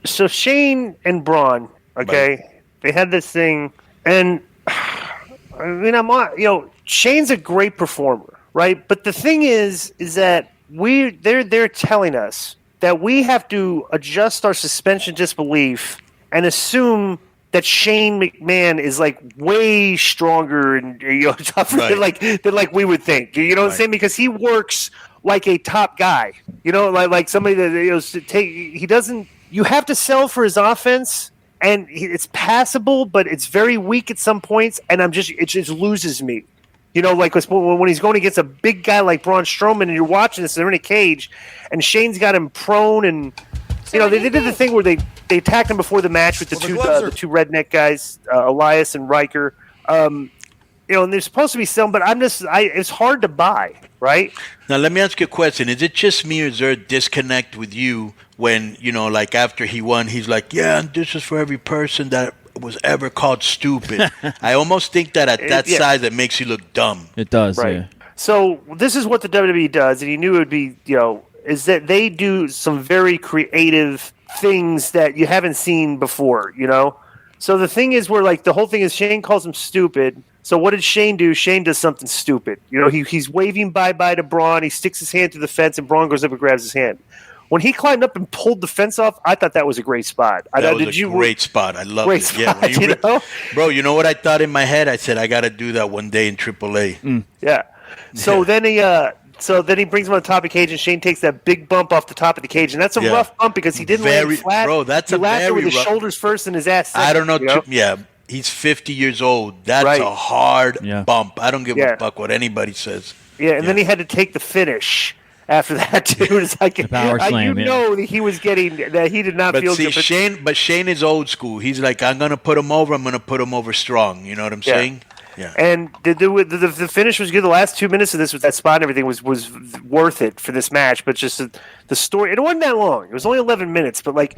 So Shane and Braun, okay, Right. they had this thing, and I mean, Shane's a great performer, right? But the thing is that they're telling us that we have to adjust our suspension of disbelief and assume that Shane McMahon is like way stronger and tougher Right. than we would think. You know what I'm Right. saying? Because he works like a top guy. Like somebody that he doesn't. You have to sell for his offense, and it's passable, but it's very weak at some points, and it just loses me. Like when he's going against a big guy like Braun Strowman, and you're watching this, they're in a cage, and Shane's got him prone, and they did the thing where they attacked him before the match with the two redneck guys, Elias and Riker. And they're supposed to be selling, but it's hard to buy, right? Now, let me ask you a question. Is it just me or is there a disconnect with you when, like after he won, he's like, yeah, and this is for every person that was ever called stupid. I almost think that at that size, it makes you look dumb. It does, right. Yeah. So this is what the WWE does, and he knew it would be, is that they do some very creative things that you haven't seen before, So the thing is where, the whole thing is Shane calls him stupid. So what did Shane do? Shane does something stupid. He's waving bye-bye to Braun. He sticks his hand through the fence, and Braun goes up and grabs his hand. When he climbed up and pulled the fence off, I thought that was a great spot. That was a great spot. I love it. Spot, yeah, Bro, you know what I thought in my head? I said, I got to do that one day in AAA. Yeah. So then he brings him on the top of the cage, and Shane takes that big bump off the top of the cage, and that's a rough bump because he didn't land flat. Bro, that's he a very with his rough. shoulders first and his ass second. I don't know. Yeah, he's 50 years old. That's a hard bump. I don't give a fuck what anybody says. Yeah, and then he had to take the finish after that too. It's like the power slam, know that he was getting that he did not feel good. Shane is old school. He's like, I'm gonna put him over. I'm gonna put him over strong. You know what I'm saying? Yeah. And the finish was good. The last 2 minutes of this with that spot and everything was worth it for this match. But just the story, it wasn't that long. It was only 11 minutes. But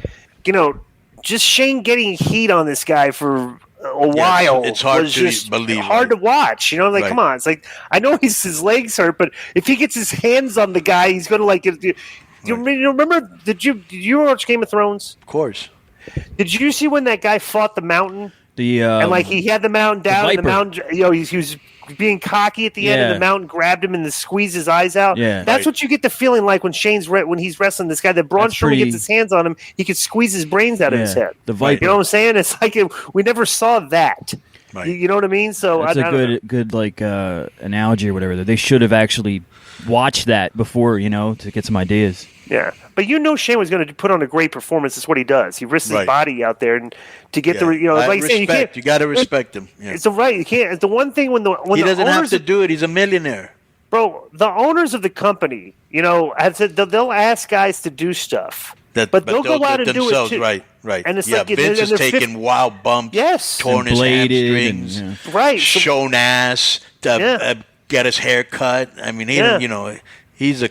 just Shane getting heat on this guy for a while. It's hard to believe. Hard to watch. Come on. It's like I know his legs hurt, but if he gets his hands on the guy, he's gonna like. You remember? Did you watch Game of Thrones? Of course. Did you see when that guy fought the mountain? And he had the mountain down, and the mountain. He was being cocky at the end, and the mountain grabbed him and squeezed his eyes out. Yeah, that's what you get the feeling like when when he's wrestling this guy. That Braun Strowman gets his hands on him, he could squeeze his brains out of his head. The Viper. You know what I'm saying? It's like we never saw that. Right. You know what I mean? So that's a good analogy or whatever. They should have actually watched that before, to get some ideas. Yeah, but Shane was going to put on a great performance. That's what he does. He risks his body out there and to get like you say, you got to respect him. Yeah. It's right. You can't. It's the one thing when he doesn't have to do it. He's a millionaire, bro. The owners of the company, have said they'll ask guys to do stuff, but they'll go out and do it too. Right. And it's Vince is taking wild bumps, torn his hamstrings, shown ass, get his hair cut. I mean, he's a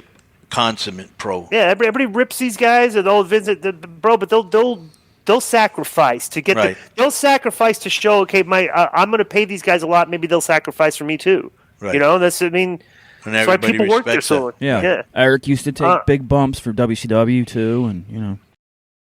consummate pro. Yeah, everybody rips these guys, and bro, but they'll sacrifice to get they'll sacrifice to show. Okay, I'm going to pay these guys a lot. Maybe they'll sacrifice for me too. Right. That's why people work there. So yeah. Eric used to take big bumps for WCW too, and